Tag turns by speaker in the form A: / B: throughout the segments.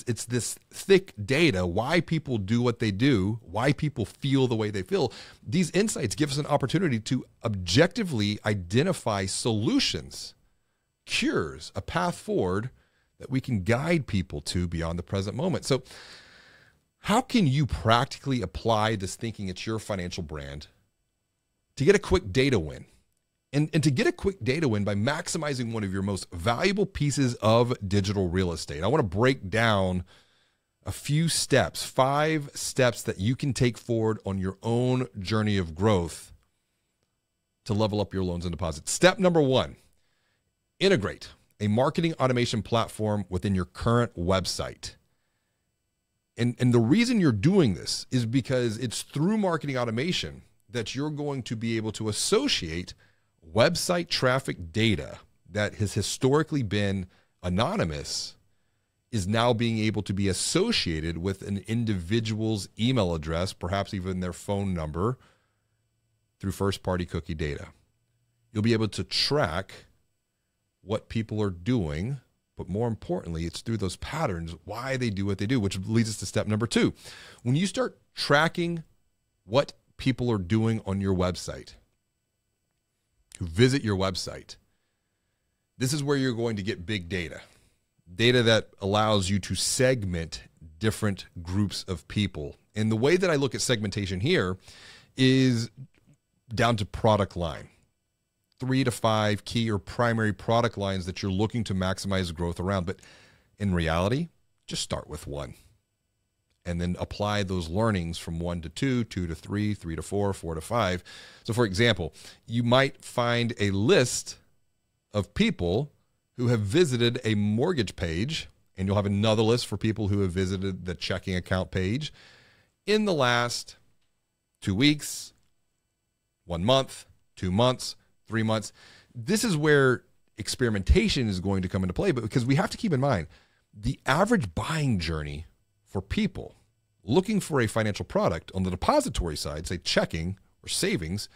A: it's this thick data, why people do what they do, why people feel the way they feel. These insights give us an opportunity to objectively identify solutions, cures, a path forward that we can guide people to beyond the present moment. So how can you practically apply this thinking at your financial brand to get a quick data win? And to get a quick data win by maximizing one of your most valuable pieces of digital real estate. I want to break down a few steps, 5 steps that you can take forward on your own journey of growth to level up your loans and deposits. Step number 1, integrate a marketing automation platform within your current website. And the reason you're doing this is because it's through marketing automation that you're going to be able to associate website traffic data that has historically been anonymous is now being able to be associated with an individual's email address, perhaps even their phone number, through first-party cookie data. You'll be able to track what people are doing, but more importantly, it's through those patterns, why they do what they do, which leads us to step number 2. When you start tracking what people are doing on your website, who visit your website, this is where you're going to get big data that allows you to segment different groups of people. And the way that I look at segmentation here is down to product line. 3 to 5 key or primary product lines that you're looking to maximize growth around. But in reality, just start with 1. And then apply those learnings from 1 to 2, 2 to 3, 3 to 4, 4 to 5. So for example, you might find a list of people who have visited a mortgage page, and you'll have another list for people who have visited the checking account page in the last 2 weeks, 1 month, 2 months, 3 months. This is where experimentation is going to come into play, but because we have to keep in mind the average buying journey for people looking for a financial product on the depository side, say checking or savings,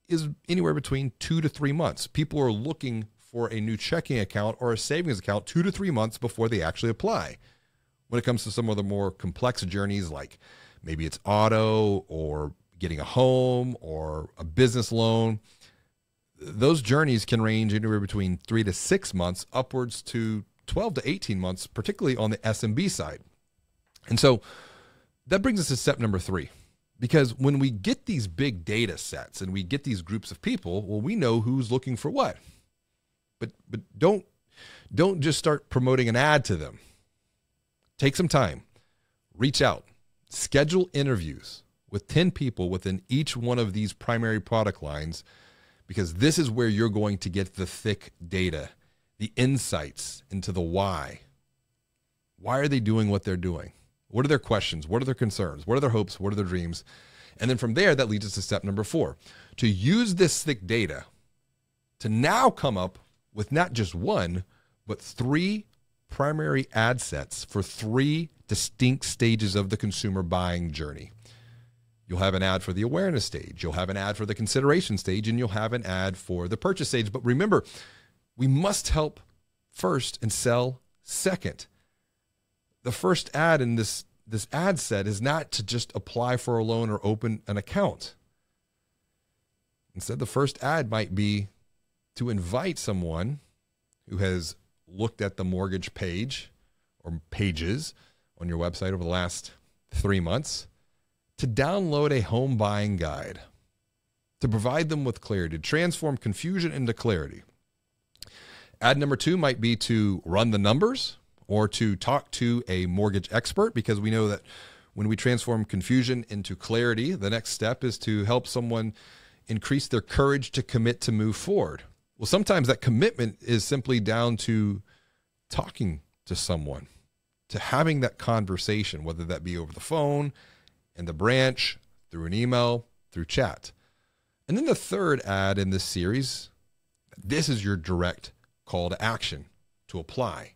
A: is anywhere between 2 to 3 months. People are looking for a new checking account or a savings account 2 to 3 months before they actually apply. When it comes to some of the more complex journeys, like maybe it's auto or getting a home or a business loan, those journeys can range anywhere between 3 to 6 months upwards to 12 to 18 months, particularly on the SMB side. And so that brings us to step number 3, because when we get these big data sets and we get these groups of people, well, we know who's looking for what. But don't just start promoting an ad to them. Take some time, reach out, schedule interviews with 10 people within each one of these primary product lines, because this is where you're going to get the thick data, the insights into the why. Why are they doing what they're doing? What are their questions? What are their concerns? What are their hopes? What are their dreams? And then from there, that leads us to step number 4, to use this thick data to now come up with not just 1, but 3 primary ad sets for 3 distinct stages of the consumer buying journey. You'll have an ad for the awareness stage, you'll have an ad for the consideration stage, and you'll have an ad for the purchase stage. But remember, we must help first and sell second. The first ad in this ad set is not to just apply for a loan or open an account. Instead, the first ad might be to invite someone who has looked at the mortgage page or pages on your website over the last 3 months to download a home buying guide, to provide them with clarity, to transform confusion into clarity. Ad number 2 might be to run the numbers or to talk to a mortgage expert, because we know that when we transform confusion into clarity, the next step is to help someone increase their courage to commit to move forward. Well, sometimes that commitment is simply down to talking to someone, to having that conversation, whether that be over the phone, in the branch, through an email, through chat. And then the third ad in this series, this is your direct call to action to apply.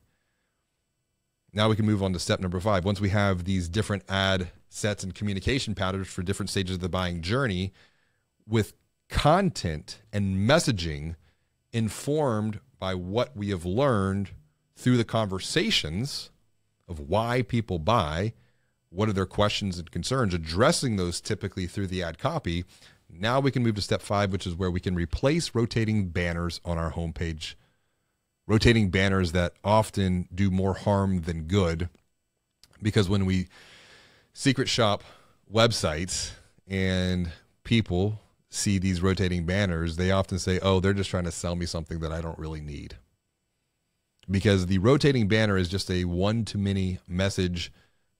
A: Now we can move on to step number 5. Once we have these different ad sets and communication patterns for different stages of the buying journey, with content and messaging informed by what we have learned through the conversations of why people buy, what are their questions and concerns, addressing those typically through the ad copy. Now we can move to step 5, which is where we can replace rotating banners on our homepage. Rotating banners that often do more harm than good, because when we secret shop websites and people see these rotating banners, they often say, oh, they're just trying to sell me something that I don't really need. Because the rotating banner is just a one-to-many message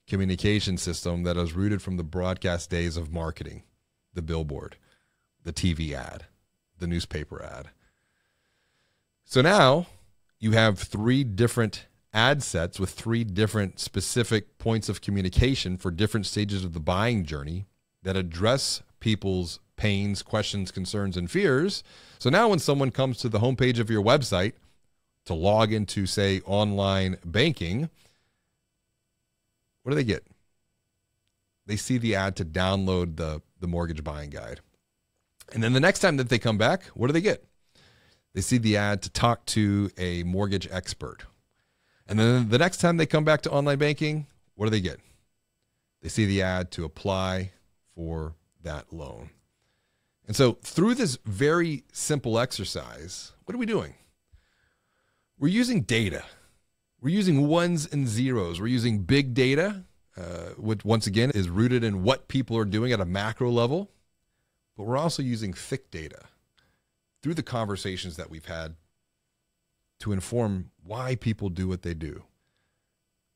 A: communication system that is rooted from the broadcast days of marketing, the billboard, the TV ad, the newspaper ad. So now you have 3 different ad sets with 3 different specific points of communication for different stages of the buying journey that address people's pains, questions, concerns, and fears. So now when someone comes to the homepage of your website to log into, say, online banking, what do they get? They see the ad to download the mortgage buying guide. And then the next time that they come back, what do they get? They see the ad to talk to a mortgage expert. And then the next time they come back to online banking, what do they get? They see the ad to apply for that loan. And so through this very simple exercise, what are we doing? We're using data. We're using ones and zeros. We're using big data, which once again is rooted in what people are doing at a macro level. But we're also using thick data through the conversations that we've had to inform why people do what they do.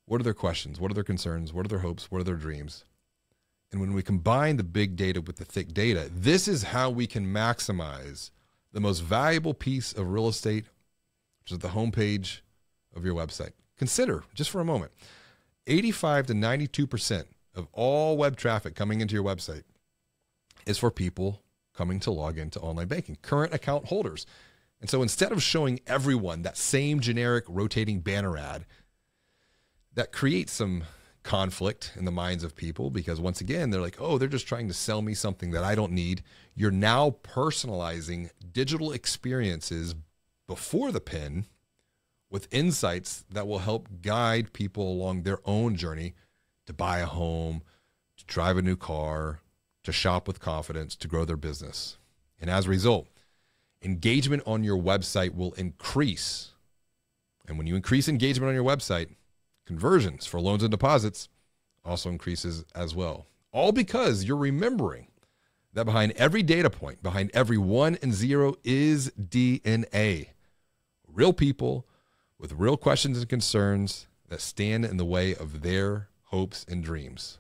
A: What are their questions? What are their concerns? What are their hopes? What are their dreams? And when we combine the big data with the thick data, this is how we can maximize the most valuable piece of real estate, which is the homepage of your website. Consider, just for a moment, 85 to 92% of all web traffic coming into your website is for people coming to log into online banking, current account holders. And so instead of showing everyone that same generic rotating banner ad, that creates some conflict in the minds of people, because once again, they're like, oh, they're just trying to sell me something that I don't need. You're now personalizing digital experiences before the pin with insights that will help guide people along their own journey to buy a home, to drive a new car, to shop with confidence, to grow their business. And as a result, engagement on your website will increase. And when you increase engagement on your website, conversions for loans and deposits also increases as well. All because you're remembering that behind every data point, behind every 1 and 0 is DNA. Real people with real questions and concerns that stand in the way of their hopes and dreams.